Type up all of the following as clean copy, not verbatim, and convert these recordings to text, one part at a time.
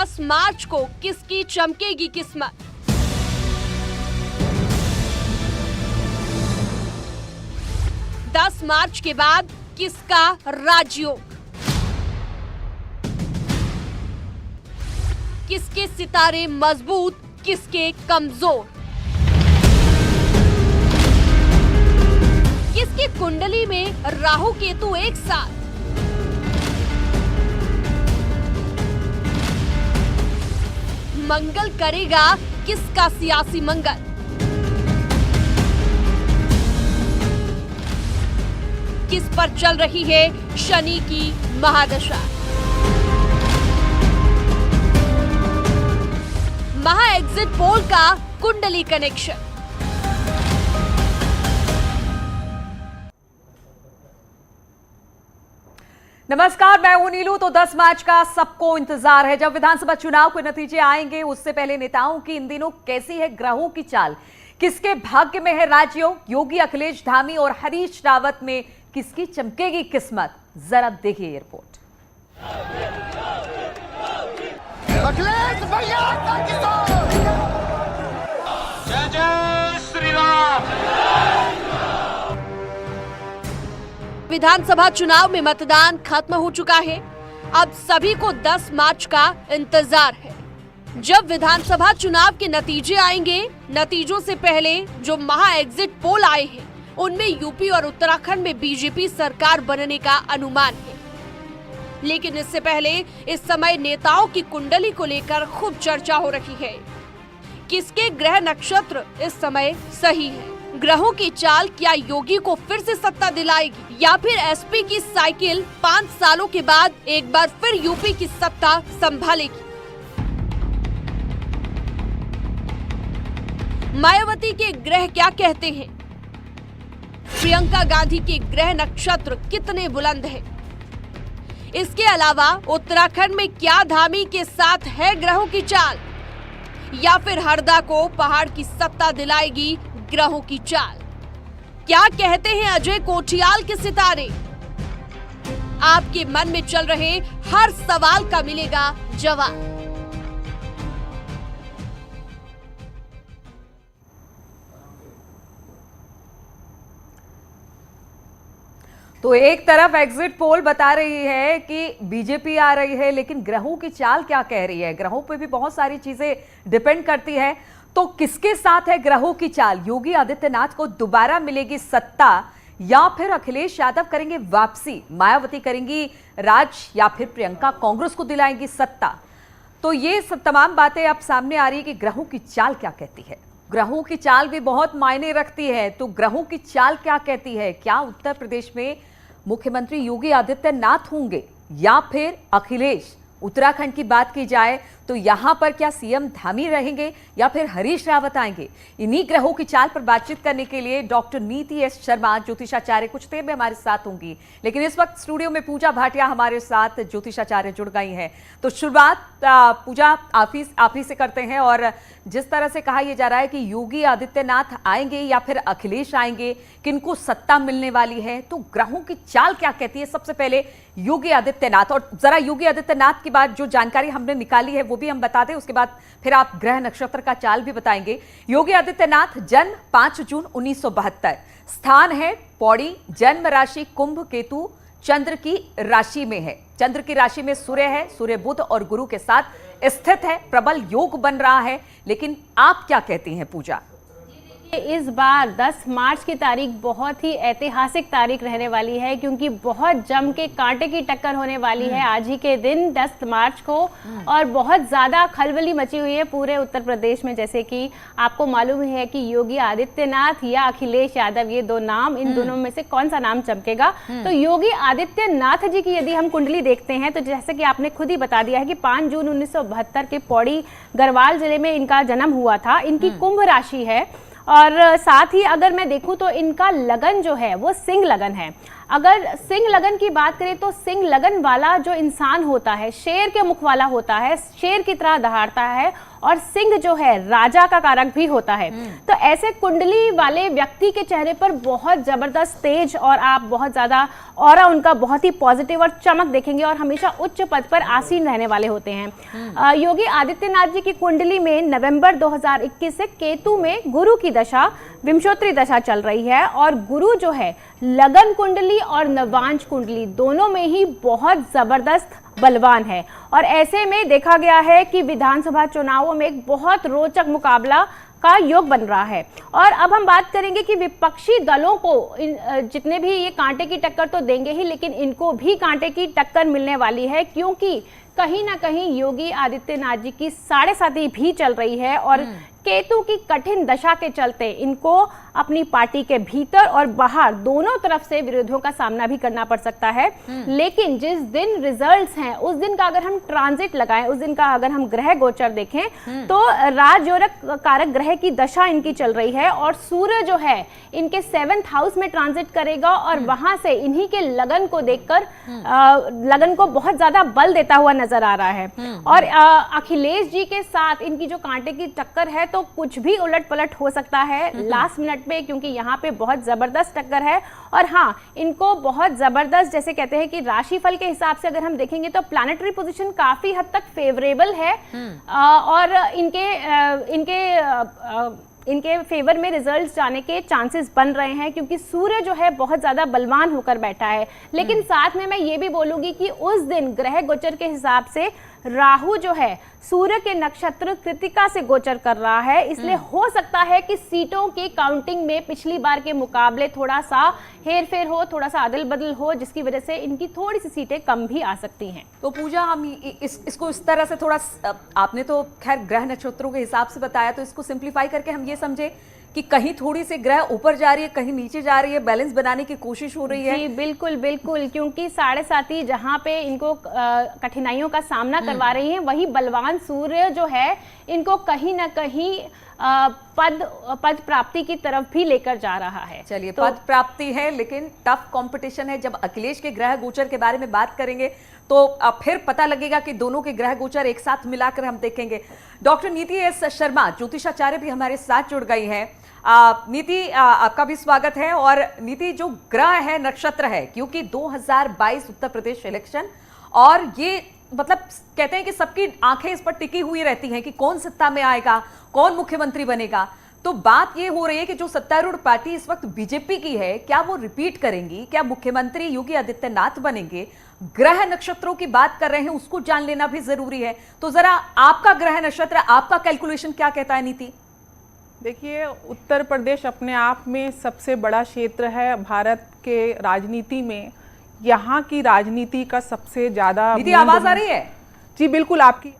10 मार्च को किसकी चमकेगी किस्मत? दस मार्च के बाद किसका राजयोग? किसके सितारे मजबूत, किसके कमजोर? किसकी कुंडली में राहु केतु एक साथ? मंगल करेगा किसका सियासी मंगल? किस पर चल रही है शनि की महादशा? महा एग्जिट पोल का कुंडली कनेक्शन। नमस्कार, मैं हूं नीलू। तो 10 मार्च का सबको इंतजार है, जब विधानसभा चुनाव के नतीजे आएंगे। उससे पहले नेताओं की इन दिनों कैसी है ग्रहों की चाल, किसके भाग्य में है राजयोग? योगी, अखिलेश, धामी और हरीश रावत में किसकी चमकेगी किस्मत? जरा देखिए ये रिपोर्ट। अखिलेश भैया जय जय श्री राम। विधानसभा चुनाव में मतदान खत्म हो चुका है। अब सभी को 10 मार्च का इंतजार है, जब विधानसभा चुनाव के नतीजे आएंगे। नतीजों से पहले जो महा एग्जिट पोल आए हैं, उनमें यूपी और उत्तराखंड में बीजेपी सरकार बनने का अनुमान है। लेकिन इससे पहले इस समय नेताओं की कुंडली को लेकर खूब चर्चा हो रही है। किसके ग्रह नक्षत्र इस समय सही है? ग्रहों की चाल क्या योगी को फिर से सत्ता दिलाएगी, या फिर एसपी की साइकिल 5 सालों के बाद एक बार फिर यूपी की सत्ता संभालेगी? मायावती के ग्रह क्या कहते हैं? प्रियंका गांधी के ग्रह नक्षत्र कितने बुलंद है? इसके अलावा उत्तराखंड में क्या धामी के साथ है ग्रहों की चाल, या फिर हरदा को पहाड़ की सत्ता दिलाएगी ग्रहों की चाल? क्या कहते हैं अजय कोठियाल के सितारे? आपके मन में चल रहे हर सवाल का मिलेगा जवाब। तो एक तरफ एग्जिट पोल बता रही है कि बीजेपी आ रही है, लेकिन ग्रहों की चाल क्या कह रही है? ग्रहों पे भी बहुत सारी चीजें डिपेंड करती है। तो किसके साथ है ग्रहों की चाल? योगी आदित्यनाथ को दोबारा मिलेगी सत्ता, या फिर अखिलेश यादव करेंगे वापसी? मायावती करेंगी राज, या फिर प्रियंका कांग्रेस को दिलाएंगी सत्ता? तो ये तमाम बातें अब सामने आ रही है कि ग्रहों की चाल क्या कहती है। ग्रहों की चाल भी बहुत मायने रखती है। तो ग्रहों की चाल क्या कहती है? क्या उत्तर प्रदेश में मुख्यमंत्री योगी आदित्यनाथ होंगे, या फिर अखिलेश? उत्तराखंड की बात की जाए तो यहां पर क्या सीएम धामी रहेंगे, या फिर हरीश रावत आएंगे? इन्हीं ग्रहों की चाल पर बातचीत करने के लिए डॉक्टर नीति एस शर्मा, ज्योतिषाचार्य, कुछ देर में हमारे साथ होंगी। लेकिन इस वक्त स्टूडियो में पूजा भाटिया हमारे साथ ज्योतिषाचार्य जुड़ गई हैं। तो शुरुआत पूजा आप ही से करते हैं। और जिस तरह से कहा यह जा रहा है कि योगी आदित्यनाथ आएंगे या फिर अखिलेश आएंगे, किनको सत्ता मिलने वाली है, तो ग्रहों की चाल क्या कहती है? सबसे पहले योगी आदित्यनाथ, और जरा योगी आदित्यनाथ की बात जो जानकारी हमने निकाली है वो भी हम बता दें, उसके बाद फिर आप ग्रह नक्षत्र का चाल भी बताएंगे। योगी आदित्यनाथ, जन्म 5 जून 1972, स्थान है पौड़ी, जन्म राशि कुंभ, केतु चंद्र की राशि में है। चंद्र की राशि में सूर्य है, सूर्य बुध और गुरु के साथ स्थित है, प्रबल योग बन रहा है। लेकिन आप क्या कहती हैं पूजा? इस बार 10 मार्च की तारीख बहुत ही ऐतिहासिक तारीख रहने वाली है, क्योंकि बहुत जम के कांटे की टक्कर होने वाली है आज ही के दिन 10 मार्च को। और बहुत ज़्यादा खलबली मची हुई है पूरे उत्तर प्रदेश में। जैसे कि आपको मालूम है कि योगी आदित्यनाथ या अखिलेश यादव, ये दो नाम, इन दोनों में से कौन सा नाम चमकेगा? तो योगी आदित्यनाथ जी की यदि हम कुंडली देखते हैं तो जैसे कि आपने खुद ही बता दिया है कि 5 जून 1972 के पौड़ी गढ़वाल जिले में इनका जन्म हुआ था। इनकी कुंभ राशि है, और साथ ही अगर मैं देखूं तो इनका लगन जो है वो सिंह लगन है। अगर सिंह लगन की बात करें तो सिंह लगन वाला जो इंसान होता है शेर के मुख वाला होता है, शेर की तरह दहाड़ता है और सिंह जो है राजा का कारक भी होता है। तो ऐसे कुंडली वाले व्यक्ति के चेहरे पर बहुत जबरदस्त तेज और आप बहुत ज्यादा ऑरा उनका बहुत ही पॉजिटिव और चमक देखेंगे और हमेशा उच्च पद पर आसीन रहने वाले होते हैं। योगी आदित्यनाथ जी की कुंडली में नवंबर 2021 से केतु में गुरु की दशा विंशोत्तरी दशा चल रही है और गुरु जो है लगन कुंडली और नवांश कुंडली दोनों में ही बहुत जबरदस्त बलवान है और ऐसे में देखा गया है कि विधानसभा चुनावों में एक बहुत रोचक मुकाबला का योग बन रहा है। और अब हम बात करेंगे कि विपक्षी दलों को जितने भी ये कांटे की टक्कर तो देंगे ही, लेकिन इनको भी कांटे की टक्कर मिलने वाली है क्योंकि कहीं ना कहीं योगी आदित्यनाथ जी की 7.5 भी चल रही है और केतु की कठिन दशा के चलते इनको अपनी पार्टी के भीतर और बाहर दोनों तरफ से विरोधियों का सामना भी करना पड़ सकता है। लेकिन जिस दिन रिजल्ट्स हैं उस दिन का अगर हम ट्रांजिट लगाएं, उस दिन का अगर हम ग्रह गोचर देखें तो राजयोरक कारक ग्रह की दशा इनकी चल रही है और सूर्य जो है इनके 7th हाउस में ट्रांजिट करेगा और वहां से इन्हीं के लगन को देखकर लगन को बहुत ज्यादा बल देता हुआ नजर आ रहा है। और अखिलेश जी के साथ इनकी जो कांटे की टक्कर है तो कुछ भी उलट पलट हो सकता है लास्ट मिनट पे, क्योंकि यहाँ पे बहुत जबरदस्त टक्कर है। और हाँ, इनको बहुत जबरदस्त जैसे कहते हैं कि राशिफल के हिसाब से अगर हम देखेंगे तो प्लैनेटरी पोजीशन काफी हद तक फेवरेबल है और इनके फेवर में रिजल्ट्स जाने के चांसेस बन रहे हैं क्योंकि सूर्य जो है बहुत ज्यादा बलवान होकर बैठा है। लेकिन साथ में मैं ये भी बोलूंगी कि उस दिन ग्रह गोचर के हिसाब से राहु जो है सूर्य के नक्षत्र कृतिका से गोचर कर रहा है, इसलिए हो सकता है कि सीटों की काउंटिंग में पिछली बार के मुकाबले थोड़ा सा हेरफेर हो, थोड़ा सा अदल बदल हो, जिसकी वजह से इनकी थोड़ी सी सीटें कम भी आ सकती हैं। तो पूजा, हम इसको इस तरह से थोड़ा, आपने तो खैर ग्रह नक्षत्रों के हिसाब से बताया, तो इसको सिंप्लीफाई करके हम ये समझे कि कहीं थोड़ी सी ग्रह ऊपर जा रही है, कहीं नीचे जा रही है, बैलेंस बनाने की कोशिश हो रही है। जी बिल्कुल बिल्कुल, क्योंकि 7.5 जहां पे इनको कठिनाइयों का सामना करवा रही हैं, वही बलवान सूर्य जो है इनको कहीं ना कहीं पद प्राप्ति की तरफ भी लेकर जा रहा है। चलिए, तो पद प्राप्ति है लेकिन टफ कंपटीशन है। जब अखिलेश के ग्रह गोचर के बारे में बात करेंगे तो फिर पता लगेगा कि दोनों के ग्रह गोचर एक साथ मिलाकर हम देखेंगे। डॉक्टर नीति एस शर्मा, ज्योतिषाचार्य, भी हमारे साथ जुड़ गई हैं। नीति, आपका भी स्वागत है। और नीति, जो ग्रह है नक्षत्र है, क्योंकि 2022 उत्तर प्रदेश इलेक्शन और ये मतलब कहते हैं कि सबकी आंखें इस पर टिकी हुई रहती हैं कि कौन सत्ता में आएगा, कौन मुख्यमंत्री बनेगा। तो बात ये हो रही है कि जो सत्तारूढ़ पार्टी इस वक्त बीजेपी की है, क्या वो रिपीट करेंगी, क्या मुख्यमंत्री योगी आदित्यनाथ बनेंगे? ग्रह नक्षत्रों की बात कर रहे हैं, उसको जान लेना भी जरूरी है। तो जरा आपका ग्रह नक्षत्र, आपका कैलकुलेशन क्या कहता है नीति? देखिए, उत्तर प्रदेश अपने आप में सबसे बड़ा क्षेत्र है भारत के राजनीति में। यहाँ की राजनीति का सबसे ज्यादा नीति, आवाज आ रही है? जी बिल्कुल, आपकी।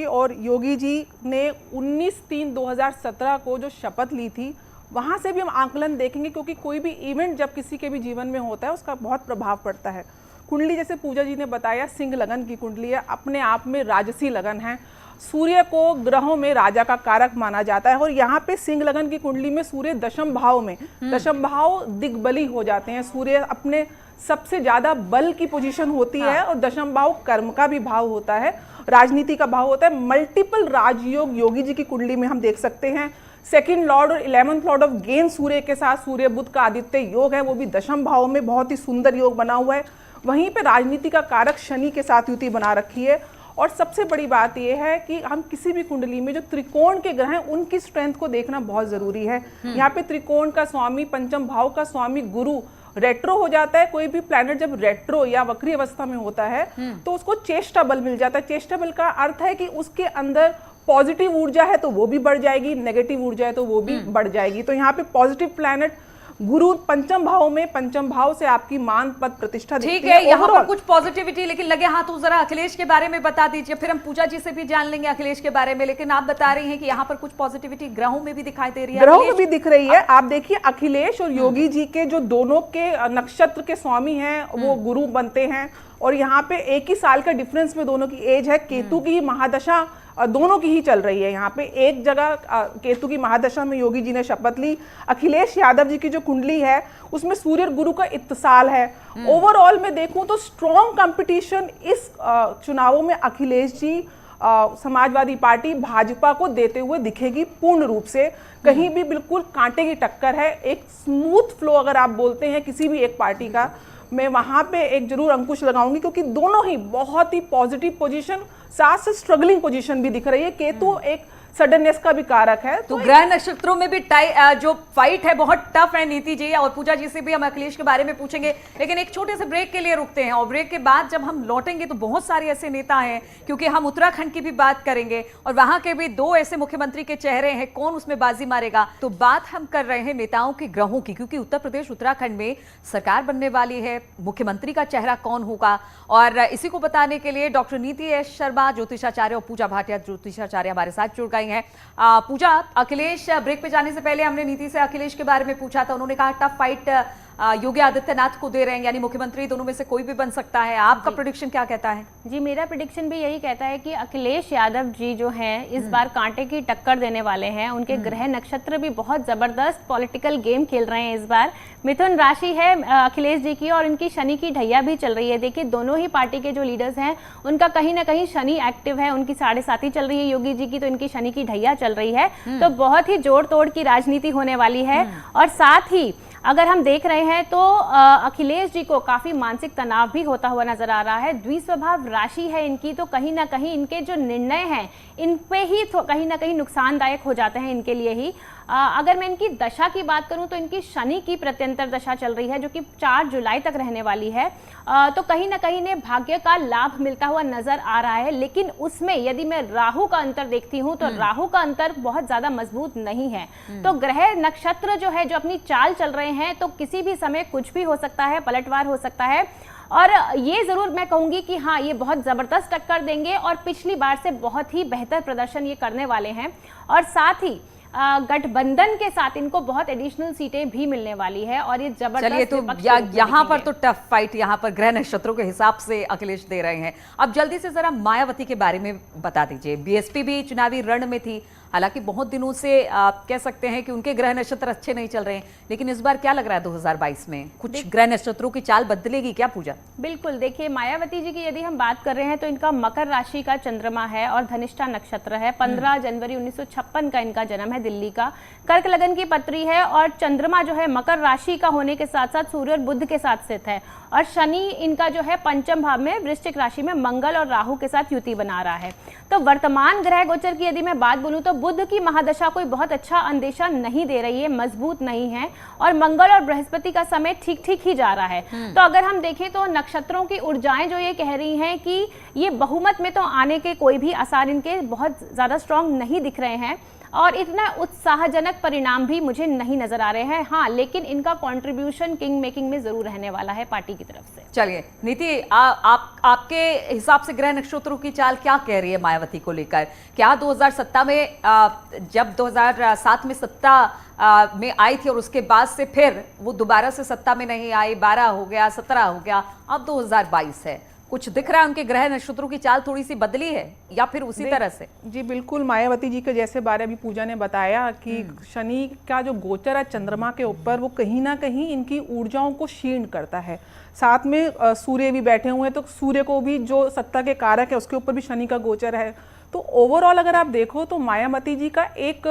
और योगी जी ने 19/3/2017 को जो शपथ ली थी, वहां से भी हम आंकलन देखेंगे क्योंकि कोई भी इवेंट जब किसी के भी जीवन में होता है उसका बहुत प्रभाव पड़ता है। कुंडली जैसे पूजा जी ने बताया, सिंह लगन की कुंडली है, अपने आप में राजसी लगन है। सूर्य को ग्रहों में राजा का कारक माना जाता है और यहाँ पे सिंह लगन की कुंडली में सूर्य दशम भाव में, दशम भाव दिग्बली हो जाते हैं। सूर्य अपने सबसे ज्यादा बल की पोजीशन होती है और दशम भाव कर्म का भी भाव होता है, राजनीति का भाव होता है। मल्टीपल राजयोग योगी जी की कुंडली में हम देख सकते हैं। सेकंड लॉर्ड और 11th लॉर्ड ऑफ गेन सूर्य के साथ सूर्य बुध का आदित्य योग है, वो भी दशम भाव में बहुत ही सुंदर योग बना हुआ है। वहीं पे राजनीति का कारक शनि के साथ युति बना रखी है। और सबसे बड़ी बात यह है कि हम किसी भी कुंडली में जो त्रिकोण के ग्रह हैं उनकी स्ट्रेंथ को देखना बहुत जरूरी है। यहाँ पे त्रिकोण का स्वामी, पंचम भाव का स्वामी गुरु रेट्रो हो जाता है। कोई भी प्लैनेट जब रेट्रो या वक्री अवस्था में होता है तो उसको चेष्टा बल मिल जाता है। चेष्टा बल का अर्थ है कि उसके अंदर पॉजिटिव ऊर्जा है तो वो भी बढ़ जाएगी, नेगेटिव ऊर्जा है तो वो भी बढ़ जाएगी। तो यहाँ पे पॉजिटिव प्लैनेट गुरु पंचम भाव में, पंचम भाव से आपकी मान पद प्रतिष्ठा ठीक है, यहाँ पर कुछ पॉजिटिविटी लेकिन लगे हाथ। तो जरा अखिलेश के बारे में बता दीजिए, फिर हम पूजा जी से भी जान लेंगे अखिलेश के बारे में। लेकिन आप बता रही हैं कि यहाँ पर कुछ पॉजिटिविटी ग्रहों में भी दिखाई दे रही है, ग्रहों में भी दिख रही है। आप देखिए, अखिलेश और योगी जी के जो दोनों के नक्षत्र के स्वामी हैं वो गुरु बनते हैं और यहाँ पे एक ही साल का डिफरेंस में दोनों की एज है। केतु की महादशा दोनों की ही चल रही है। यहाँ पे एक जगह केतु की महादशा में योगी जी ने शपथ ली। अखिलेश यादव जी की जो कुंडली है उसमें सूर्य और गुरु का इत्तिसाल है। ओवरऑल में देखूं तो स्ट्रॉन्ग कंपटीशन इस चुनावों में अखिलेश जी समाजवादी पार्टी भाजपा को देते हुए दिखेगी पूर्ण रूप से। कहीं भी बिल्कुल कांटे की टक्कर है। एक स्मूथ फ्लो अगर आप बोलते हैं किसी भी एक पार्टी का, मैं वहां पे एक जरूर अंकुश लगाऊंगी, क्योंकि दोनों ही बहुत ही पॉजिटिव पोजीशन, साथ से स्ट्रगलिंग पोजीशन भी दिख रही है। केतु एक सडननेस का भी कारक है। तो ग्रह नक्षत्रों में भी जो फाइट है बहुत टफ है नीति जी, और पूजा जी से भी हम अखिलेश के बारे में पूछेंगे, लेकिन एक छोटे से ब्रेक के लिए रुकते हैं और ब्रेक के बाद जब हम लौटेंगे तो बहुत सारे ऐसे नेता हैं, क्योंकि हम उत्तराखंड की भी बात करेंगे और वहां के भी 2 ऐसे मुख्यमंत्री के चेहरे हैं, कौन उसमें बाजी मारेगा। तो बात हम कर रहे हैं नेताओं के ग्रहों की, क्योंकि उत्तर प्रदेश उत्तराखंड में सरकार बनने वाली है, मुख्यमंत्री का चेहरा कौन होगा, और इसी को बताने के लिए डॉक्टर नीति एस शर्मा ज्योतिषाचार्य और पूजा भाटिया ज्योतिषाचार्य हमारे साथ जुड़ गई हैं। पूजा, अखिलेश ब्रेक पे जाने से पहले हमने नीति से अखिलेश के बारे में पूछा था, उन्होंने कहा टफ फाइट योगी आदित्यनाथ को दे रहे हैं, यानी मुख्यमंत्री दोनों में से कोई भी बन सकता है। आपका प्रेडिक्शन क्या कहता है? जी, मेरा प्रेडिक्शन भी यही कहता है कि अखिलेश यादव जी जो हैं इस बार कांटे की टक्कर देने वाले हैं। उनके ग्रह नक्षत्र भी बहुत जबरदस्त पॉलिटिकल गेम खेल रहे हैं इस बार। मिथुन राशि है अखिलेश जी की, और इनकी शनि की ढैया भी चल रही है। देखिए, दोनों ही पार्टी के जो लीडर्स हैं उनका कहीं ना कहीं शनि एक्टिव है। उनकी 7.5 चल रही है योगी जी की, तो इनकी शनि की ढैया चल रही है। तो बहुत ही जोड़ तोड़ की राजनीति होने वाली है। और साथ ही अगर हम देख रहे हैं तो अखिलेश जी को काफी मानसिक तनाव भी होता हुआ नजर आ रहा है। द्विस्वभाव राशि है इनकी, तो कहीं ना कहीं इनके जो निर्णय हैं इन पे ही कहीं ना कहीं नुकसानदायक हो जाते हैं इनके लिए ही। अगर मैं इनकी दशा की बात करूं तो इनकी शनि की प्रत्यंतर दशा चल रही है, जो कि 4 जुलाई तक रहने वाली है। तो कहीं ना कहीं इन्हें भाग्य का लाभ मिलता हुआ नजर आ रहा है। लेकिन उसमें यदि मैं राहु का अंतर देखती हूं तो राहु का अंतर बहुत ज्यादा मजबूत नहीं है। तो ग्रह नक्षत्र जो है जो अपनी चाल चल रहे हैं, तो किसी भी समय कुछ भी हो सकता है, पलटवार हो सकता है। और ये जरूर मैं कहूंगी कि हाँ, ये बहुत जबरदस्त टक्कर देंगे और पिछली बार से बहुत ही बेहतर प्रदर्शन ये करने वाले हैं। और साथ ही गठबंधन के साथ इनको बहुत एडिशनल सीटें भी मिलने वाली है। और ये जबरदस्त, चलिए, तो यहाँ पर तो टफ फाइट यहाँ पर ग्रह नक्षत्रों के हिसाब से अखिलेश दे रहे हैं। अब जल्दी से जरा मायावती के बारे में बता दीजिए। बीएसपी भी चुनावी रण में थी, हालांकि बहुत दिनों से कह सकते हैं कि उनके ग्रह नक्षत्र अच्छे नहीं चल रहे हैं, लेकिन इस बार क्या लग रहा है 2022 में कुछ ग्रह नक्षत्रों की चाल बदलेगी क्या पूजा? बिल्कुल, देखिए मायावती जी की यदि हम बात कर रहे हैं तो इनका मकर राशि का चंद्रमा है और धनिष्ठा नक्षत्र है। 15 जनवरी 1956 का इनका जन्म है, दिल्ली का। कर्क लगन की पत्री है और चंद्रमा जो है मकर राशि का होने के साथ साथ सूर्य और बुध के साथ स्थित है। और शनि इनका जो है पंचम भाव में वृश्चिक राशि में मंगल और राहु के साथ युति बना रहा है। तो वर्तमान ग्रह गोचर की यदि मैं बात बोलूं तो बुध की महादशा कोई बहुत अच्छा अंदेशा नहीं दे रही है, मजबूत नहीं है। और मंगल और बृहस्पति का समय ठीक ठीक ही जा रहा है। तो अगर हम देखें तो नक्षत्रों की ऊर्जाएं जो ये कह रही हैं कि ये बहुमत में तो आने के कोई भी आसार इनके बहुत ज्यादा स्ट्रांग नहीं दिख रहे हैं और इतना उत्साहजनक परिणाम भी मुझे नहीं नजर आ रहे हैं। हाँ, लेकिन इनका कंट्रीब्यूशन किंग मेकिंग में जरूर रहने वाला है पार्टी की तरफ से। चलिए नीति, आपके हिसाब से ग्रह नक्षत्रों की चाल क्या कह रही है मायावती को लेकर? क्या 2007 में जब 2007 में सत्ता में आई थी और उसके बाद से फिर वो दोबारा से सत्ता में नहीं आई, 12 हो गया, 17 हो गया, अब 2022 है, कुछ दिख रहा है उनके ग्रह नक्षत्रों की चाल थोड़ी सी बदली है या फिर उसी तरह से? जी बिल्कुल, मायावती जी के जैसे बारे अभी पूजा ने बताया कि शनि का जो गोचर है चंद्रमा के ऊपर, वो कहीं ना कहीं इनकी ऊर्जाओं को क्षीण करता है। साथ में सूर्य भी बैठे हुए हैं, तो सूर्य को भी जो सत्ता के कारक है उसके ऊपर भी शनि का गोचर है। तो ओवरऑल अगर आप देखो तो मायावती जी का एक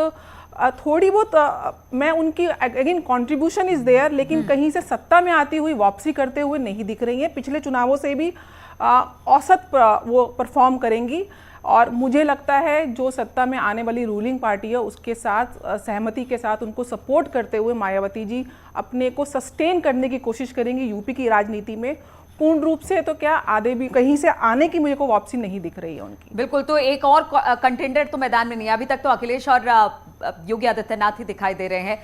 थोड़ी बहुत मैं उनकी अगेन कंट्रीब्यूशन इज देयर, लेकिन कहीं से सत्ता में आती हुई वापसी करते हुए नहीं दिख रही है। पिछले चुनावों से भी औसत वो परफॉर्म करेंगी और मुझे लगता है जो सत्ता में आने वाली रूलिंग पार्टी है उसके साथ सहमति के साथ उनको सपोर्ट करते हुए मायावती जी अपने को सस्टेन करने की कोशिश करेंगी यूपी की राजनीति में। पूर्ण रूप से तो क्या आधे भी कहीं से आने की मुझे को वापसी नहीं दिख रही है उनकी। बिल्कुल, तो एक और कंटेंडर तो मैदान में नहीं है अभी तक, तो अखिलेश और योगी आदित्यनाथ ही दिखाई दे रहे हैं।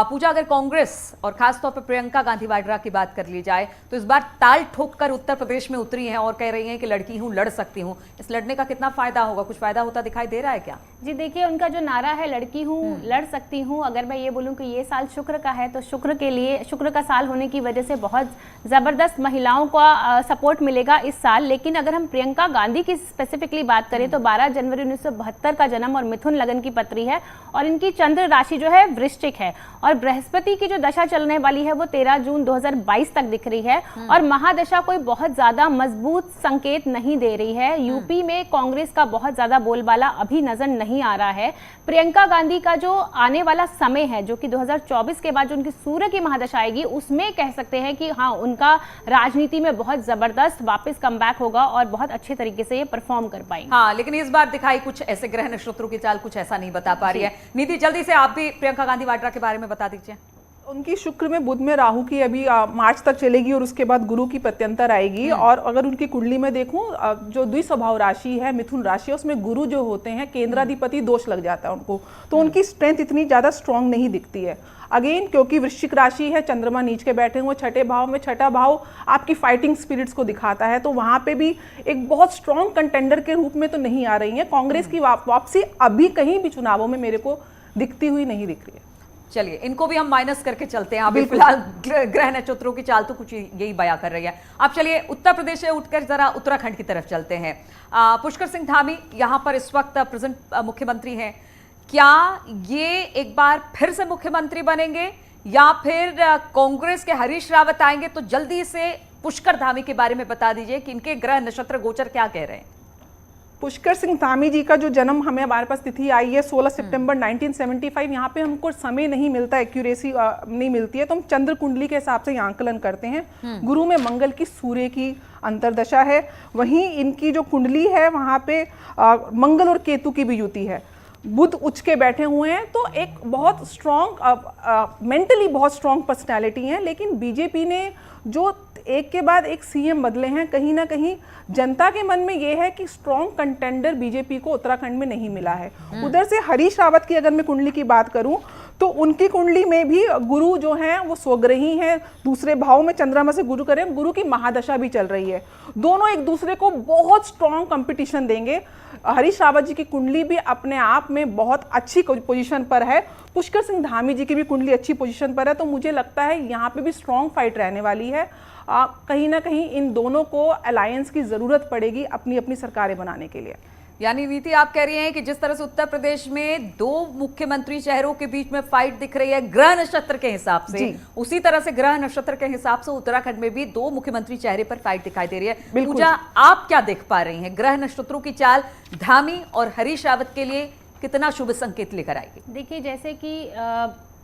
पूजा, अगर कांग्रेस और खासतौर पर प्रियंका गांधी वाड्रा की बात कर ली जाए तो इस बार ताल ठोक कर उत्तर प्रदेश में उतरी हैं और कह रही हैं कि लड़की हूं, लड़ सकती हूं, इस लड़ने का कितना फायदा होगा? कुछ फायदा होता दिखाई दे रहा है क्या? जी देखिए, उनका जो नारा है लड़की हूँ लड़ सकती हूँ, अगर मैं ये बोलूँ कि ये साल शुक्र का है तो शुक्र का साल होने की वजह से बहुत ज़बरदस्त महिलाओं का सपोर्ट मिलेगा इस साल। लेकिन अगर हम प्रियंका गांधी की स्पेसिफिकली बात करें तो 12 जनवरी 1972 का जन्म और मिथुन लगन की पत्री है और इनकी चंद्र राशि जो है वृश्चिक है और बृहस्पति की जो दशा चलने वाली है वो 13 जून 2022 तक दिख रही है और महादशा कोई बहुत ज़्यादा मजबूत संकेत नहीं दे रही है। यूपी में कांग्रेस का बहुत ज़्यादा बोलबाला अभी नजर नहीं आ रहा है। प्रियंका गांधी का जो आने वाला समय है जो कि 2024 के बाद जो उनकी सूर्य की महादशा आएगी उसमें कह सकते हैं कि हाँ, उनका राजनीति में बहुत जबरदस्त वापस कमबैक होगा और बहुत अच्छे तरीके से ये परफॉर्म कर पाएंगे। हाँ, लेकिन इस बार दिखाई कुछ ऐसे ग्रह नक्षत्रों की चाल कुछ ऐसा नहीं बता पा रही है। नीति, जल्दी से आप भी प्रियंका गांधी वाड्रा के बारे में बता दीजिए। उनकी शुक्र में बुध में राहु की अभी मार्च तक चलेगी और उसके बाद गुरु की प्रत्यंतर आएगी। और अगर उनकी कुंडली में देखूं, जो द्विस्वभाव राशि है मिथुन राशि, उसमें गुरु जो होते हैं केंद्राधिपति दोष लग जाता है उनको, तो उनकी स्ट्रेंथ इतनी ज्यादा स्ट्रांग नहीं दिखती है। अगेन क्योंकि वृश्चिक राशि है, चंद्रमा नीच के बैठे हुए छठे भाव में, छठा भाव आपकी फाइटिंग स्पिरिट्स को दिखाता है, तो वहां पे भी एक बहुत स्ट्रांग कंटेंडर के रूप में तो नहीं आ रही है। कांग्रेस की वापसी अभी कहीं भी चुनावों में मेरे को दिखती हुई नहीं दिख रही है। चलिए, इनको भी हम माइनस करके चलते हैं। अभी फिलहाल ग्रह नक्षत्रों की चाल तो कुछ यही बयां कर रही है। अब चलिए उत्तर प्रदेश से उठकर जरा उत्तराखंड की तरफ चलते हैं। पुष्कर सिंह धामी यहाँ पर इस वक्त प्रेजेंट मुख्यमंत्री हैं। क्या ये एक बार फिर से मुख्यमंत्री बनेंगे या फिर कांग्रेस के हरीश रावत आएंगे? तो जल्दी से पुष्कर धामी के बारे में बता दीजिए कि इनके ग्रह नक्षत्र गोचर क्या कह रहे हैं। पुष्कर सिंह धामी जी का जो जन्म हमारे पास तिथि आई है 16 सितंबर 1975। यहाँ पे हमको समय नहीं मिलता, एक्यूरेसी नहीं मिलती है, तो हम चंद्र कुंडली के हिसाब से आंकलन करते हैं। गुरु में मंगल की सूर्य की अंतरदशा है, वहीं इनकी जो कुंडली है वहाँ पे मंगल और केतु की भी युति है। बुध उच्च के बैठे हुए हैं, तो एक बहुत स्ट्रॉन्ग मेंटली बहुत स्ट्रॉन्ग पर्सनैलिटी है। लेकिन बीजेपी ने जो एक के बाद एक सीएम बदले हैं, कहीं ना कहीं जनता के मन में यह है कि स्ट्रॉन्ग कंटेंडर बीजेपी को उत्तराखंड में नहीं मिला है। उधर से हरीश रावत की अगर मैं कुंडली की बात करूं तो उनकी कुंडली में भी गुरु जो हैं वो स्वग्रही हैं, दूसरे भाव में चंद्रमा से गुरु करें, गुरु की महादशा भी चल रही है। दोनों एक दूसरे को बहुत स्ट्रॉन्ग कंपटीशन देंगे। हरीश रावत जी की कुंडली भी अपने आप में बहुत अच्छी पोजीशन पर है, पुष्कर सिंह धामी जी की भी कुंडली अच्छी पोजीशन पर है, तो मुझे लगता है यहाँ पे भी स्ट्रॉन्ग फाइट रहने वाली है। कहीं ना कहीं इन दोनों को अलायंस की जरूरत पड़ेगी अपनी अपनी सरकारें बनाने के लिए। यानी नीति, आप कह रही हैं कि जिस तरह से उत्तर प्रदेश में दो मुख्यमंत्री चेहरों के बीच में फाइट दिख रही है ग्रह नक्षत्र के हिसाब से, उसी तरह से ग्रह नक्षत्र के हिसाब से उत्तराखंड में भी दो मुख्यमंत्री चेहरे पर फाइट दिखाई दे रही है। पूजा, आप क्या देख पा रही हैं? ग्रह नक्षत्रों की चाल धामी और हरीश रावत के लिए कितना शुभ संकेत लेकर आएगी? देखिए, जैसे कि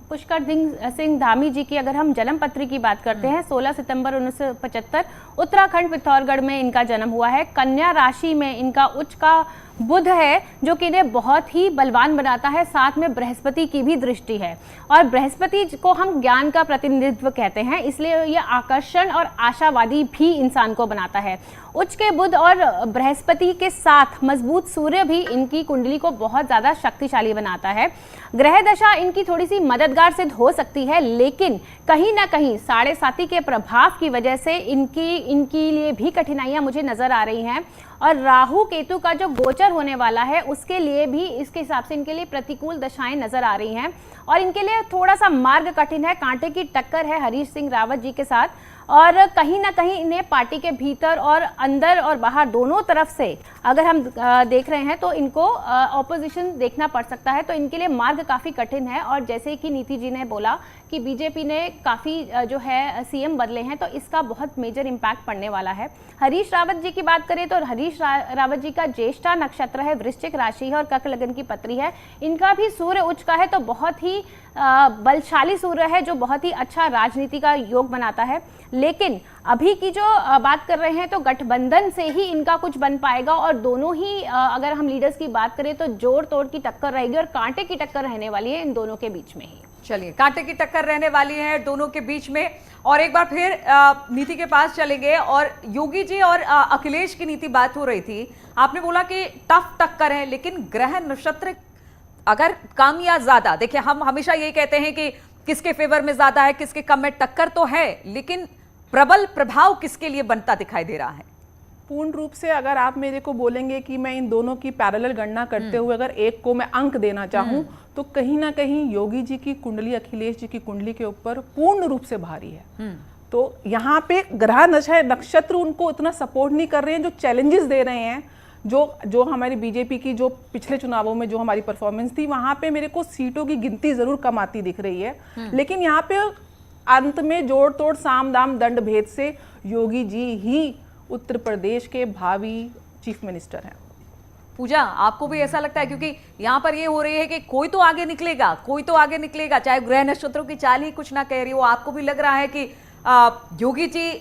पुष्कर सिंह धामी जी की अगर हम जन्म पत्री की बात करते हैं, 16 सितंबर 1975 उत्तराखंड पिथौरागढ़ में इनका जन्म हुआ है। कन्या राशि में इनका उच्च का बुध है जो कि इन्हें बहुत ही बलवान बनाता है, साथ में बृहस्पति की भी दृष्टि है और बृहस्पति को हम ज्ञान का प्रतिनिधित्व कहते हैं, इसलिए यह आकर्षण और आशावादी भी इंसान को बनाता है। उच्च के बुध और बृहस्पति के साथ मजबूत सूर्य भी इनकी कुंडली को बहुत ज़्यादा शक्तिशाली बनाता है। ग्रह दशा इनकी थोड़ी सी मददगार सिद्ध हो सकती है, लेकिन कहीं ना कहीं 7.5 के प्रभाव की वजह से इनकी लिए भी कठिनाइयां मुझे नजर आ रही हैं और राहु केतु का जो गोचर होने वाला है उसके लिए भी इसके हिसाब से इनके लिए प्रतिकूल दशाएं नजर आ रही हैं और इनके लिए थोड़ा सा मार्ग कठिन है। कांटे की टक्कर है हरीश सिंह रावत जी के साथ और कहीं ना कहीं इन्हें पार्टी के भीतर और अंदर और बाहर दोनों तरफ से अगर हम देख रहे हैं तो इनको ऑपोजिशन देखना पड़ सकता है, तो इनके लिए मार्ग काफ़ी कठिन है। और जैसे कि नीति जी ने बोला कि बीजेपी ने काफ़ी जो है सीएम बदले हैं, तो इसका बहुत मेजर इम्पैक्ट पड़ने वाला है। हरीश रावत जी की बात करें तो हरीश रावत जी का ज्येष्ठा नक्षत्र है, वृश्चिक राशि है और कर्क लगन की पत्री है। इनका भी सूर्य उच्च का है, तो बहुत ही बलशाली सूर्य है जो बहुत ही अच्छा राजनीति का योग बनाता है। लेकिन अभी की जो बात कर रहे हैं तो गठबंधन से ही इनका कुछ बन पाएगा और दोनों ही अगर हम लीडर्स की बात करें तो जोड़ तोड़ की टक्कर रहेगी और कांटे की टक्कर रहने वाली है इन दोनों के बीच में ही। चलिए, कांटे की टक्कर रहने वाली है दोनों के बीच में। और एक बार फिर नीति के पास चलेंगे और योगी जी और अखिलेश की नीति बात हो रही थी, आपने बोला कि टफ टक्कर है, लेकिन ग्रह नक्षत्र अगर कम या ज्यादा, देखिए हम हमेशा यही कहते हैं कि किसके फेवर में ज्यादा है किसके कम में, टक्कर तो है, लेकिन प्रबल प्रभाव किसके लिए बनता दिखाई दे रहा है? पूर्ण रूप से अगर आप मेरे को बोलेंगे कि मैं इन दोनों की पैरेलल गणना करते हुए अगर एक को मैं अंक देना चाहूँ तो कहीं ना कहीं योगी जी की कुंडली अखिलेश जी की कुंडली के ऊपर पूर्ण रूप से भारी है। तो यहाँ पे ग्रह नक्षत्र उनको उतना सपोर्ट नहीं कर रहे हैं, जो चैलेंजेस दे रहे हैं, जो हमारी बीजेपी की जो पिछले चुनावों में जो हमारी परफॉर्मेंस थी वहाँ पे मेरे को सीटों की गिनती जरूर कम आती दिख रही है, लेकिन यहाँ पे अंत में जोड़ तोड़ साम दाम दंड भेद से योगी जी ही उत्तर प्रदेश के भावी चीफ मिनिस्टर हैं। पूजा, आपको भी ऐसा लगता है? क्योंकि यहाँ पर ये हो रही है कि कोई तो आगे निकलेगा, कोई तो आगे निकलेगा, चाहे ग्रह नक्षत्रों की चाल ही कुछ ना कह रही हो। आपको भी लग रहा है कि योगी जी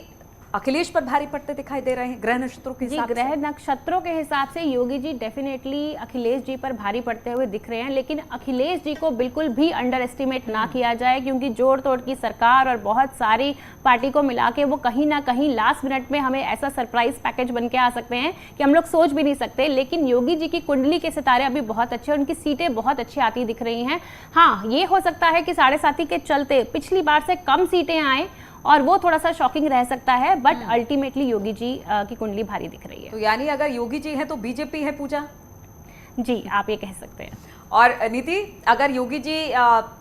अखिलेश पर भारी पड़ते दिखाई दे रहे हैं ग्रह नक्षत्रों के हिसाब से? ग्रह नक्षत्रों के हिसाब से योगी जी डेफिनेटली अखिलेश जी पर भारी पड़ते हुए दिख रहे हैं, लेकिन अखिलेश जी को बिल्कुल भी अंडर एस्टिमेट ना किया जाए, क्योंकि जोड़ तोड़ की सरकार और बहुत सारी पार्टी को मिला के वो कहीं ना कहीं लास्ट मिनट में हमें ऐसा सरप्राइज पैकेज बन के आ सकते हैं कि हम लोग सोच भी नहीं सकते। लेकिन योगी जी की कुंडली के सितारे अभी बहुत अच्छे, उनकी सीटें बहुत अच्छी आती दिख रही हैं। हाँ, ये हो सकता है कि 7.5 के चलते पिछली बार से कम सीटें आए और वो थोड़ा सा शॉकिंग रह सकता है, बट अल्टीमेटली योगी जी की कुंडली भारी दिख रही है। तो यानी अगर योगी जी हैं तो बीजेपी है पूजा? जी, आप ये कह सकते हैं। और नीति, अगर योगी जी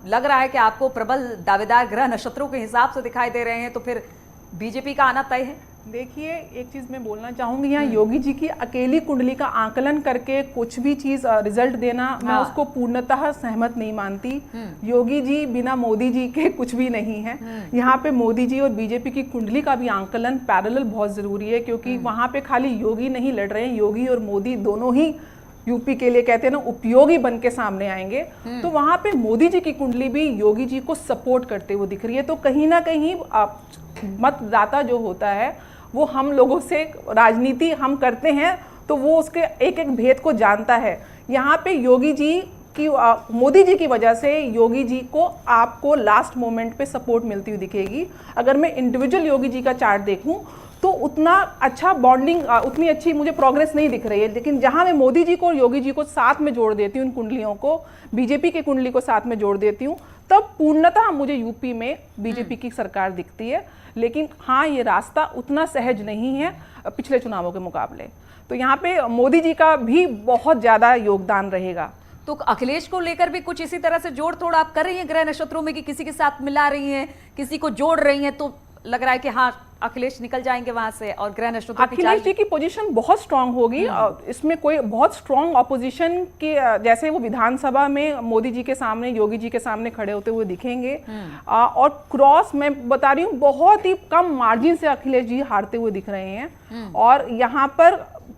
लग रहा है कि आपको प्रबल दावेदार ग्रह नक्षत्रों के हिसाब से दिखाई दे रहे हैं, तो फिर बीजेपी का आना तय है? देखिए, एक चीज मैं बोलना चाहूंगी, यहाँ योगी जी की अकेली कुंडली का आकलन करके कुछ भी चीज रिजल्ट देना, मैं उसको पूर्णतः सहमत नहीं मानती। योगी जी बिना मोदी जी के कुछ भी नहीं है। यहाँ पे मोदी जी और बीजेपी की कुंडली का भी आकलन पैरेलल बहुत जरूरी है, क्योंकि वहां पे खाली योगी नहीं लड़ रहे हैं, योगी और मोदी दोनों ही यूपी के लिए कहते हैं ना उपयोगी बन के सामने आएंगे। तो वहां पे मोदी जी की कुंडली भी योगी जी को सपोर्ट करते हुए दिख रही है। तो कहीं ना कहीं मतदाता जो होता है वो हम लोगों से राजनीति हम करते हैं, तो वो उसके एक एक भेद को जानता है। यहाँ पे योगी जी की मोदी जी की वजह से योगी जी को आपको लास्ट मोमेंट पे सपोर्ट मिलती हुई दिखेगी। अगर मैं इंडिविजुअल योगी जी का चार्ट देखूं तो उतना अच्छा बॉन्डिंग, उतनी अच्छी मुझे प्रोग्रेस नहीं दिख रही है। लेकिन जहां मैं मोदी जी को और योगी जी को साथ में जोड़ देती हूँ, उन कुंडलियों को, बीजेपी की कुंडली को साथ में जोड़ देती हूँ, तब पूर्णतः मुझे यूपी में बीजेपी की सरकार दिखती है। लेकिन हाँ, ये रास्ता उतना सहज नहीं है पिछले चुनावों के मुकाबले। तो यहाँ पे मोदी जी का भी बहुत ज़्यादा योगदान रहेगा। तो अखिलेश को लेकर भी कुछ इसी तरह से जोड़ तोड़ आप कर रही हैं ग्रह नक्षत्रों में, कि किसी के साथ मिला रही हैं, किसी को जोड़ रही हैं, तो लग रहा है कि हाँ अखिलेश निकल जाएंगे वहां से और ग्रह नक्षत्रों की अखिलेश जी की पोजीशन बहुत स्ट्रांग होगी। इसमें कोई बहुत स्ट्रांग ऑपोजिशन के जैसे वो विधानसभा में मोदी जी के सामने, योगी जी के सामने खड़े होते हुए दिखेंगे। और क्रॉस मैं बता रही हूँ, बहुत ही कम मार्जिन से अखिलेश जी हारते हुए दिख रहे हैं। और यहाँ पर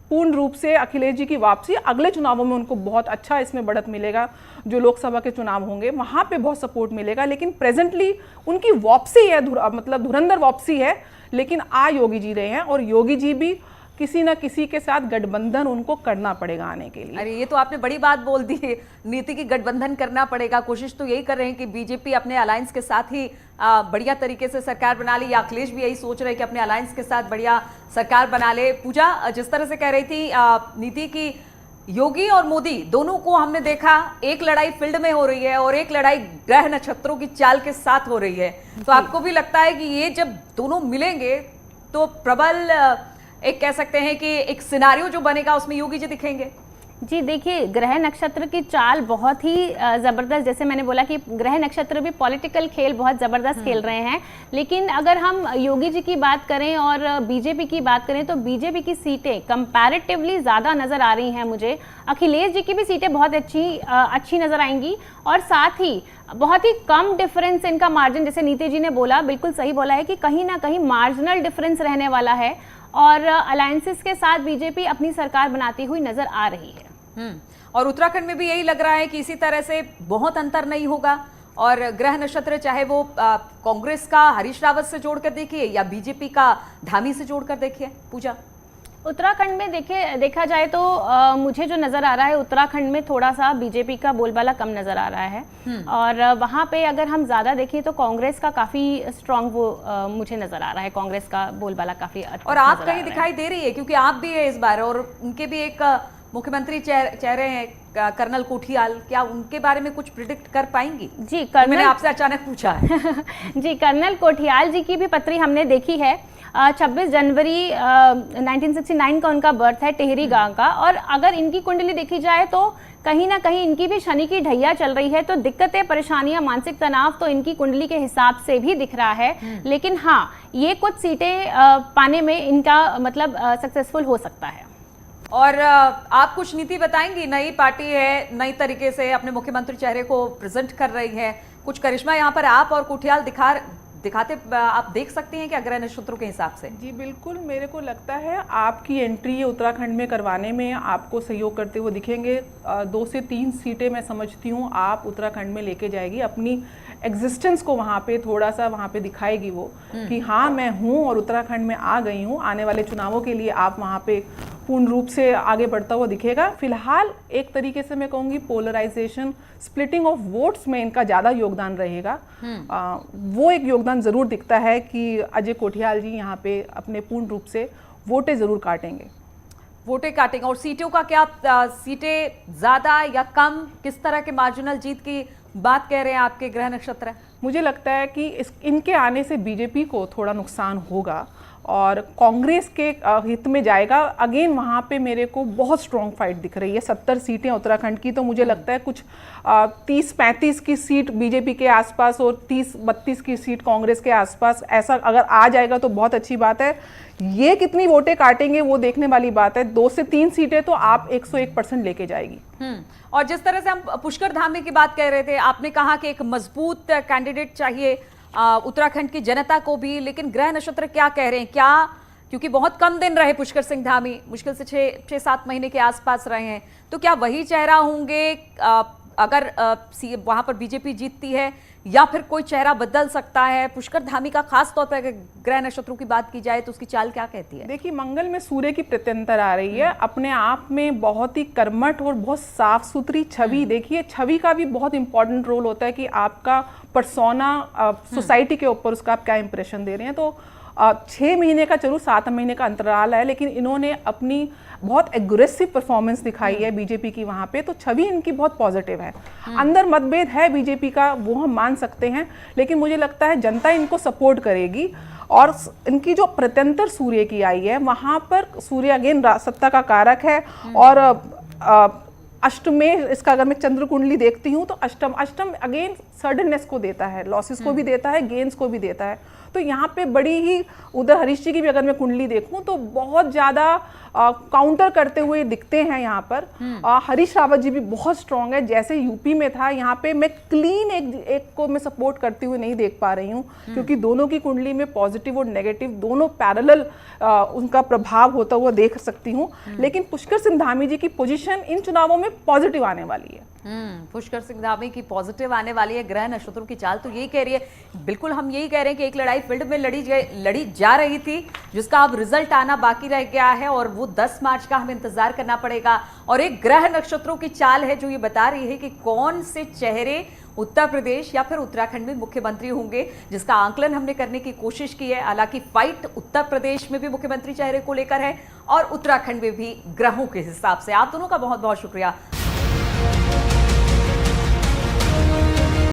पूर्ण रूप से अखिलेश जी की वापसी, अगले चुनावों में उनको बहुत अच्छा इसमें बढ़त मिलेगा। जो लोकसभा के चुनाव होंगे वहां पे बहुत सपोर्ट मिलेगा। लेकिन प्रेजेंटली उनकी वापसी है, मतलब धुरंधर वापसी है, लेकिन आ योगी जी रहे हैं और योगी जी भी किसी न किसी के साथ गठबंधन उनको करना पड़ेगा आने के लिए। अरे ये तो आपने बड़ी बात बोल दी है, नीति की गठबंधन करना पड़ेगा। कोशिश तो यही कर रहे हैं कि बीजेपी अपने अलायंस के साथ ही बढ़िया तरीके से सरकार बना ले, या अखिलेश भी यही सोच रहे हैं कि अपने अलायंस के साथ बढ़िया सरकार बना ले। पूजा, जिस तरह से कह रही थी नीति की योगी और मोदी दोनों को हमने देखा, एक लड़ाई फील्ड में हो रही है और एक लड़ाई ग्रह नक्षत्रों की चाल के साथ हो रही है। तो आपको भी लगता है कि ये जब दोनों मिलेंगे तो प्रबल एक कह सकते हैं कि एक सिनारियो जो बनेगा उसमें योगी जी दिखेंगे? जी देखिए, ग्रह नक्षत्र की चाल बहुत ही ज़बरदस्त, जैसे मैंने बोला कि ग्रह नक्षत्र भी पॉलिटिकल खेल बहुत ज़बरदस्त खेल रहे हैं। लेकिन अगर हम योगी जी की बात करें और बीजेपी की बात करें तो बीजेपी की सीटें कंपैरेटिवली ज़्यादा नज़र आ रही हैं मुझे। अखिलेश जी की भी सीटें बहुत अच्छी नज़र आएंगी, और साथ ही बहुत ही कम डिफरेंस इनका मार्जिन, जैसे नीति जी ने बोला, बिल्कुल सही बोला है कि कहीं ना कहीं मार्जिनल डिफरेंस रहने वाला है। और अलायंसेस के साथ बीजेपी अपनी सरकार बनाती हुई नजर आ रही है। और उत्तराखंड में भी यही लग रहा है कि इसी तरह से बहुत अंतर नहीं होगा। और ग्रह नक्षत्र चाहे वो कांग्रेस का हरीश रावत से जोड़कर देखिए या बीजेपी का धामी से जोड़कर देखिए। पूजा, उत्तराखंड में देखा जाए तो मुझे जो नज़र आ रहा है, उत्तराखंड में थोड़ा सा बीजेपी का बोलबाला कम नज़र आ रहा है। और वहाँ पे अगर हम ज़्यादा देखें तो कांग्रेस का काफ़ी स्ट्रांग वो मुझे नज़र आ रहा है, कांग्रेस का बोलबाला काफ़ी अच्छा। और आप कहीं दिखाई दे रही है, क्योंकि आप भी है इस बार, और उनके भी एक मुख्यमंत्री चेहरे हैं कर्नल कोठियाल, क्या उनके बारे में कुछ प्रिडिक्ट कर पाएंगी? जी, मैंने आपसे अचानक पूछा है। जी, कर्नल कोठियाल जी की भी पत्री हमने देखी है। 26 जनवरी 1969 का उनका बर्थ है, टिहरी गांव का। और अगर इनकी कुंडली देखी जाए तो कहीं ना कहीं इनकी भी शनि की ढैया चल रही है, तो दिक्कतें, परेशानियां, मानसिक तनाव तो इनकी कुंडली के हिसाब से भी दिख रहा है। लेकिन हाँ, ये कुछ सीटें पाने में इनका मतलब सक्सेसफुल हो सकता है। और आप कुछ नीति बताएंगी? नई पार्टी है, नई तरीके से अपने मुख्यमंत्री चेहरे को प्रेजेंट कर रही है, कुछ करिश्मा यहाँ पर आप और कुठियाल दिखाते आप देख सकती हैं कि ग्रह नक्षत्रों के हिसाब से? जी बिल्कुल, मेरे को लगता है आपकी एंट्री ये उत्तराखंड में करवाने में आपको सहयोग करते हुए दिखेंगे। 2 से 3 सीटें मैं समझती हूँ आप उत्तराखंड में लेके जाएगी, अपनी एग्जिस्टेंस को वहाँ पे थोड़ा सा वहाँ पे दिखाएगी वो कि हाँ मैं हूँ और उत्तराखंड में आ गई हूँ। आने वाले चुनावों के लिए आप वहाँ पे पूर्ण रूप से आगे बढ़ता हुआ दिखेगा। फिलहाल एक तरीके से मैं कहूँगी पोलराइजेशन, स्प्लिटिंग ऑफ वोट्स में इनका ज़्यादा योगदान रहेगा। वो एक योगदान ज़रूर दिखता है कि अजय कोठियाल जी यहाँ पे अपने पूर्ण रूप से वोटें ज़रूर काटेंगे। और सीटों का क्या, सीटें ज़्यादा या कम, किस तरह के मार्जिनल जीत की बात कह रहे हैं आपके ग्रह नक्षत्र? मुझे लगता है कि इनके आने से बीजेपी को थोड़ा नुकसान होगा और कांग्रेस के हित में जाएगा। अगेन वहाँ पे मेरे को बहुत स्ट्रॉन्ग फाइट दिख रही है। 70 सीटें उत्तराखंड की, तो मुझे लगता है कुछ 30-35 की सीट बीजेपी के आसपास और 30-32 की सीट कांग्रेस के आसपास, ऐसा अगर आ जाएगा तो बहुत अच्छी बात है। ये कितनी वोटें काटेंगे वो देखने वाली बात है। 2 से 3 सीटें तो आप 101% लेके जाएगी। और जिस तरह से हम पुष्कर धामी की बात कह रहे थे, आपने कहा कि एक मजबूत कैंडिडेट चाहिए उत्तराखंड की जनता को भी, लेकिन ग्रह नक्षत्र क्या कह रहे हैं? क्या, क्योंकि बहुत कम दिन रहे पुष्कर सिंह धामी, मुश्किल से 6-7 महीने के आसपास रहे हैं, तो क्या वही चेहरा होंगे अगर वहां पर बीजेपी जीतती है, या फिर कोई चेहरा बदल सकता है? पुष्कर धामी का खास तौर पर अगर ग्रह नक्षत्रों की बात की जाए तो उसकी चाल क्या कहती है? देखिए, मंगल में सूर्य की प्रत्यंतर आ रही है, अपने आप में बहुत ही कर्मठ और बहुत साफ सुथरी छवि। देखिए, छवि का भी बहुत इंपॉर्टेंट रोल होता है कि आपका परसोना सोसाइटी के ऊपर उसका आप क्या इंप्रेशन दे रहे हैं। तो 6 महीने का, चलो 7 महीने का अंतराल है, लेकिन इन्होंने अपनी बहुत एग्रेसिव परफॉर्मेंस दिखाई है बीजेपी की वहाँ पे, तो छवि इनकी बहुत पॉजिटिव है। अंदर मतभेद है बीजेपी का, वो हम मान सकते हैं, लेकिन मुझे लगता है जनता इनको सपोर्ट करेगी। और इनकी जो प्रत्यंतर सूर्य की आई है, वहाँ पर सूर्य अगेन सत्ता का कारक है। और अष्टम में इसका अगर मैं चंद्र कुंडली देखती हूँ तो अष्टम अगेन सडननेस को देता है, लॉसेस को भी देता है, गेन्स को भी देता है। तो यहाँ पे बड़ी ही, उधर हरीश जी की भी अगर मैं कुंडली देखूं तो बहुत ज़्यादा काउंटर करते हुए दिखते हैं यहाँ पर। हरीश रावत जी भी बहुत स्ट्रांग है, जैसे यूपी में था, यहाँ पे मैं क्लीन एक को मैं सपोर्ट करती हुई नहीं देख पा रही हूँ, क्योंकि दोनों की कुंडली में पॉजिटिव और नेगेटिव दोनों पैरेलल उनका प्रभाव होता हुआ देख सकती हूँ। लेकिन पुष्कर सिंह धामी जी की पोजीशन इन चुनावों में पॉजिटिव आने वाली है। पुष्कर सिंह धामी की पॉजिटिव आने वाली है। ग्रह नक्षत्रों की चाल तो यही कह रही है। बिल्कुल हम यही कह रहे हैं कि एक लड़ाई फील्ड में लड़ी जा रही थी, जिसका अब रिजल्ट आना बाकी रह गया है, और वो 10 मार्च का हमें इंतजार करना पड़ेगा। और एक ग्रह नक्षत्रों की चाल है जो ये बता रही है कि कौन से चेहरे उत्तर प्रदेश या फिर उत्तराखंड में मुख्यमंत्री होंगे, जिसका आंकलन हमने करने की कोशिश की है। हालांकि फाइट उत्तर प्रदेश में भी मुख्यमंत्री चेहरे को लेकर है और उत्तराखंड में भी ग्रहों के हिसाब से। आप दोनों का बहुत बहुत शुक्रिया।